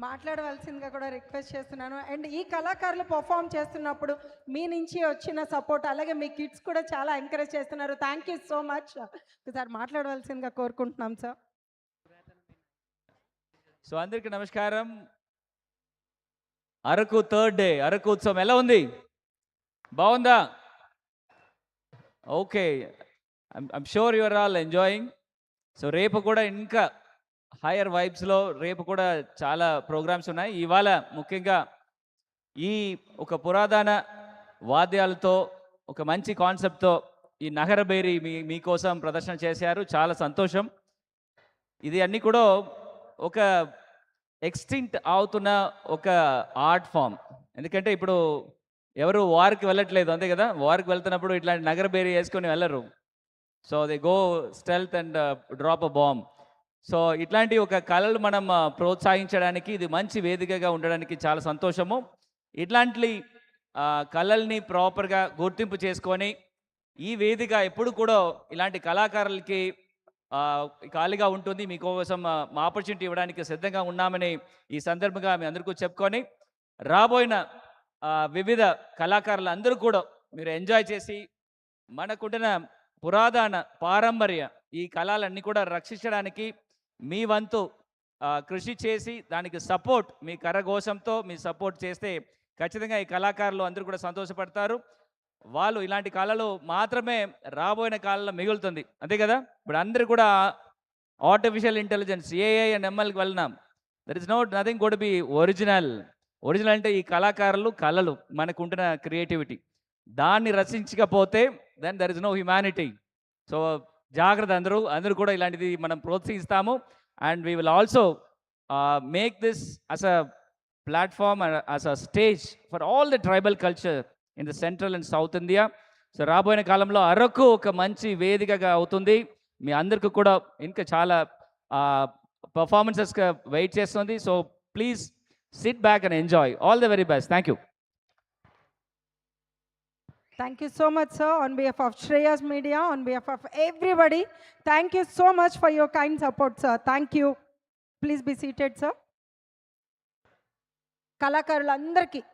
మాట్లాడవలసిందిగా కూడా రిక్వెస్ట్ చేస్తున్నాను. అండ్ ఈ కళాకారులు పర్ఫామ్ చేస్తున్నప్పుడు మీ నుంచి వచ్చిన సపోర్ట్, అలాగే మీ కిడ్స్ కూడా చాలా ఎంకరేజ్ చేస్తున్నారు. Thank you so much. ఒకసారి మాట్లాడవలసిందిగా కోరుకుంటున్నాం సార్. సో అందరికీ నమస్కారం. అరకు థర్డ్ డే అరకు ఉత్సవం ఎలా ఉంది? బాగుందా? Okay, I'm sure your all enjoying. So రేపు కూడా ఇంకా హైయర్ వైబ్స్లో రేపు కూడా చాలా ప్రోగ్రామ్స్ ఉన్నాయి. ఇవాళ ముఖ్యంగా ఈ ఒక పురాతన వాద్యాలతో ఒక మంచి కాన్సెప్ట్తో ఈ నగరబేరి మీకోసం ప్రదర్శన చేశారు. చాలా సంతోషం. ఇది అన్నీ కూడా ఒక ఎక్స్టింక్ట్ అవుతున్న ఒక ఆర్ట్ ఫామ్. ఎందుకంటే ఇప్పుడు ఎవరు వార్కి వెళ్ళట్లేదు, అంతే కదా. వార్కి వెళ్తున్నప్పుడు ఇట్లాంటి నగరబేరి వేసుకొని వెళ్ళరు. So they go stealth and drop a bomb. So ఇట్లాంటి ఒక కళలు మనం ప్రోత్సహించడానికి ఇది మంచి వేదికగా ఉండడానికి చాలా సంతోషము. ఇట్లాంటి కళల్ని ప్రాపర్గా గుర్తింపు చేసుకొని ఈ వేదిక ఎప్పుడు కూడా ఇలాంటి కళాకారులకి ఖాళీగా ఉంటుంది. మీకోసం మా ఆపర్చునిటీ ఇవ్వడానికి సిద్ధంగా ఉన్నామని ఈ సందర్భంగా మీ అందరికీ చెప్పుకొని, రాబోయిన వివిధ కళాకారులు అందరూ కూడా మీరు ఎంజాయ్ చేసి మనకుంటున్న పురాతన పారంపర్య ఈ కళలన్నీ కూడా రక్షించడానికి మీ వంతు కృషి చేసి దానికి సపోర్ట్ మీ కరఘోషంతో మీ సపోర్ట్ చేస్తే ఖచ్చితంగా ఈ కళాకారులు అందరూ కూడా సంతోషపడతారు. వాళ్ళు ఇలాంటి కళలు మాత్రమే రాబోయిన కాలంలో మిగులుతుంది, అంతే కదా. ఇప్పుడు అందరూ కూడా ఆర్టిఫిషియల్ ఇంటెలిజెన్స్ ఏఐ అండ్ ఎంఎల్కి వెళ్ళినాం. There is nothing got be original. Original అంటే ఈ కళాకారులు కళలు మనకు ఉంటున్న క్రియేటివిటీ, దాన్ని రచించకపోతే then there is no humanity. So జాగ్రత్త, అందరూ కూడా ఇలాంటిది మనం ప్రోత్సహిస్తాము. And we will also make this as a platform, as a stage for all the tribal culture in the central and south India. So రాబోయే కాలంలో అరకు ఒక మంచి వేదికగా అవుతుంది. మీ అందరికీ కూడా ఇంకా చాలా పర్ఫార్మెన్సెస్గా వెయిట్ చేస్తుంది. So please SIT back and enjoy. All the very best. Thank you. Thank you so much, sir. On behalf of Shreyas Media, on behalf of everybody, thank you so much for your kind support, sir. Thank you. Please be seated, sir. కళాకారులందరికీ